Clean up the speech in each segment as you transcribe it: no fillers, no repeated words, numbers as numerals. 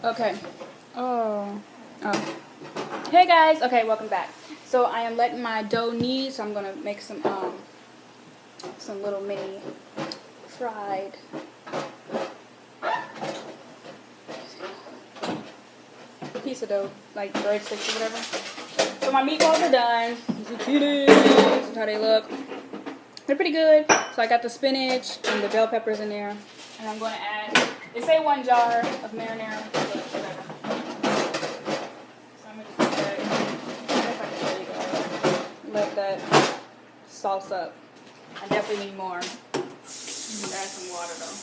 Okay. Oh. Oh. Hey guys. Okay, welcome back. So I am letting my dough knead, so I'm gonna make some little mini fried piece of dough, like breadsticks or whatever. So my meatballs are done. Zucchini. This is how they look. They're pretty good. So I got the spinach and the bell peppers in there, and I'm gonna add. They say 1 jar of marinara, but whatever. So I'm gonna just put that. I guess I can show you guys. Let that sauce up. I definitely need more. Add some water though.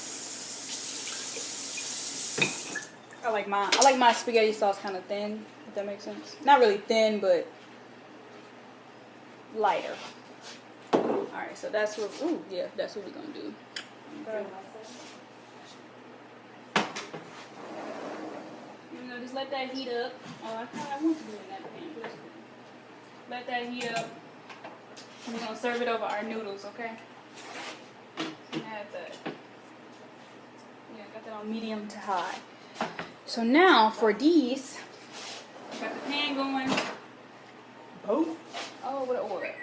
I like my spaghetti sauce kind of thin, if that makes sense. Not really thin, but lighter. Alright, so that's what that's what we're gonna do. Okay. Just let that heat up. Oh, I want to do it in that pan. But that's cool. Let that heat up. We're gonna serve it over our noodles, okay? Add that. Yeah, got that on medium to high. So now for these, got the pan going. Oh, with oil.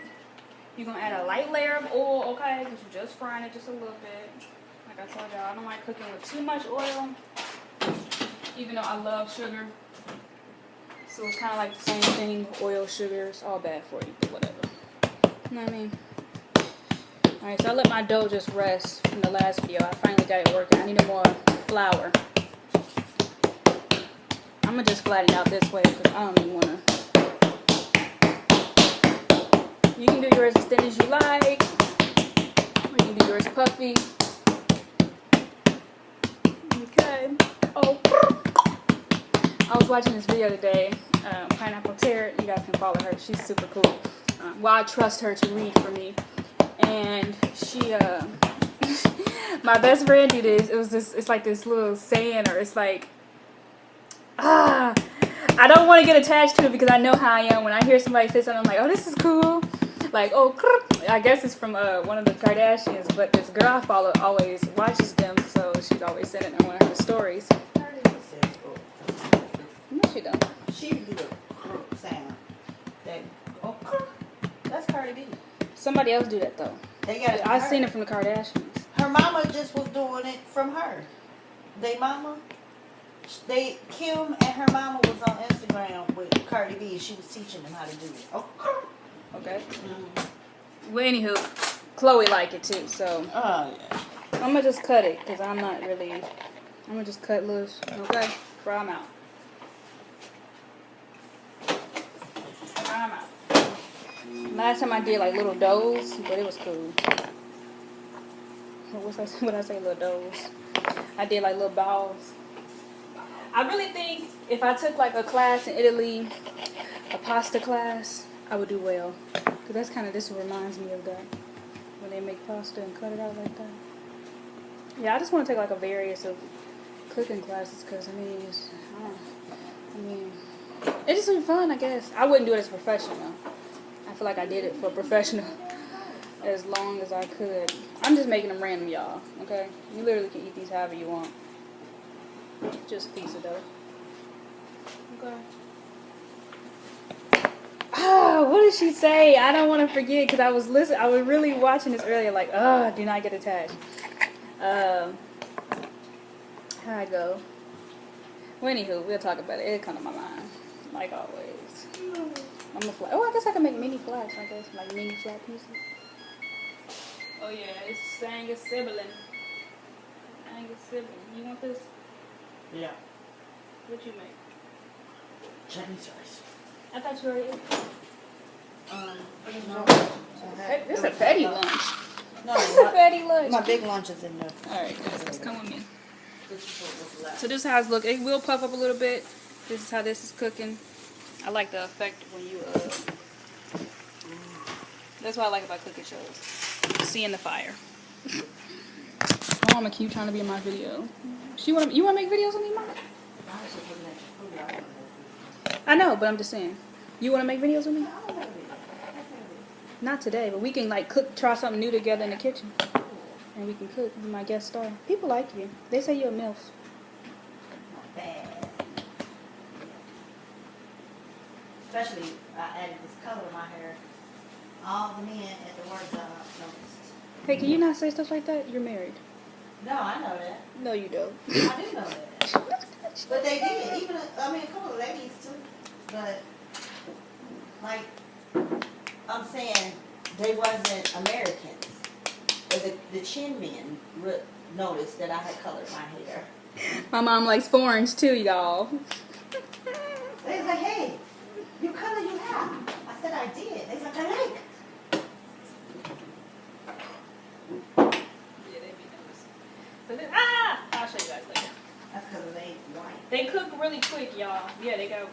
You're gonna add a light layer of oil, okay? Because you're just frying it just a little bit. Like I told y'all, I don't like cooking with too much oil. Even though I love sugar. So it's kind of like the same thing. Oil, sugar, it's all bad for you. Whatever. You know what I mean? Alright, so I let my dough just rest from the last video. I finally got it working. I needed more flour. I'm going to just flatten it out this way because I don't even want to. You can do yours as thin as you like. Or you can do yours puffy. Okay. Oh. I was watching this video today, Pineapple Carrot. You guys can follow her. She's super cool. Well, I trust her to read for me. And she, my best friend did this. It's like this little saying, or it's like, I don't want to get attached to it because I know how I am. When I hear somebody say something, I'm like, oh, this is cool. Like, oh, I guess it's from one of the Kardashians, but this girl I follow always watches them, so she's always sending her one of her stories. No, she don't. She do the crook sound. That's Cardi B. Somebody else do that though. I've seen it from the Kardashians. Her mama just was doing it from her. Kim and her mama was on Instagram with Cardi B. She was teaching them how to do it. Okay. Mm-hmm. Well, anywho, Chloe like it too, so. Oh yeah. I'm gonna just cut it because I'm gonna just cut loose. Okay. Fry them out. Last time I did like little doughs, but it was cool. What I say, little doughs? I did like little balls. I really think if I took like a class in Italy, a pasta class, I would do well. Cause that's kind of, this reminds me of that. When they make pasta and cut it out like that. Yeah, I just want to take like a various of cooking classes cause it's just be fun, I guess. I wouldn't do it as a professional. I feel like I did it for professional as long as I could. I'm just making them random, y'all. Okay? You literally can eat these however you want. Just a piece of dough. Okay. What did she say? I don't want to forget because I was really watching this earlier. Like, do not get attached. How I go? Well, anywho, we'll talk about it. It'll come to my mind, like always. I guess I can make mini flats. I guess like mini flat pieces. Oh yeah, it's Angus sibling. Angus sibling. You want this? Yeah. What you make? Chinese rice. I thought you already ate. No. This is a fatty lunch. No, this is a fatty lunch. My big lunch is in there. Alright guys, let's come with me. So this is how it's look. It will puff up a little bit. This is how this is cooking. I like the effect when you that's what I like about cooking shows. Seeing the fire. My mama keep trying to be in my video. You wanna make videos with me, Mama? I know, but I'm just saying. You wanna make videos with me? Not today, but we can like try something new together in the kitchen. And we can cook. Be my guest star. People like you. They say you're a MILF. especially I added this color in my hair. All the men at the work job noticed. Hey, can you not say stuff like that? You're married. No, I know that. No, you don't. I do know that. But they did. Even, I mean, a couple of ladies too. But, like, I'm saying they wasn't Americans. But the chin men noticed that I had colored my hair. My mom likes foreigners too, y'all. They was like, hey, you color your hair. I said I did. They was like, I like. Yeah, they be noticing. So then, I'll show you guys later. That's because they ain't white. They cook really quick, y'all. Yeah, they got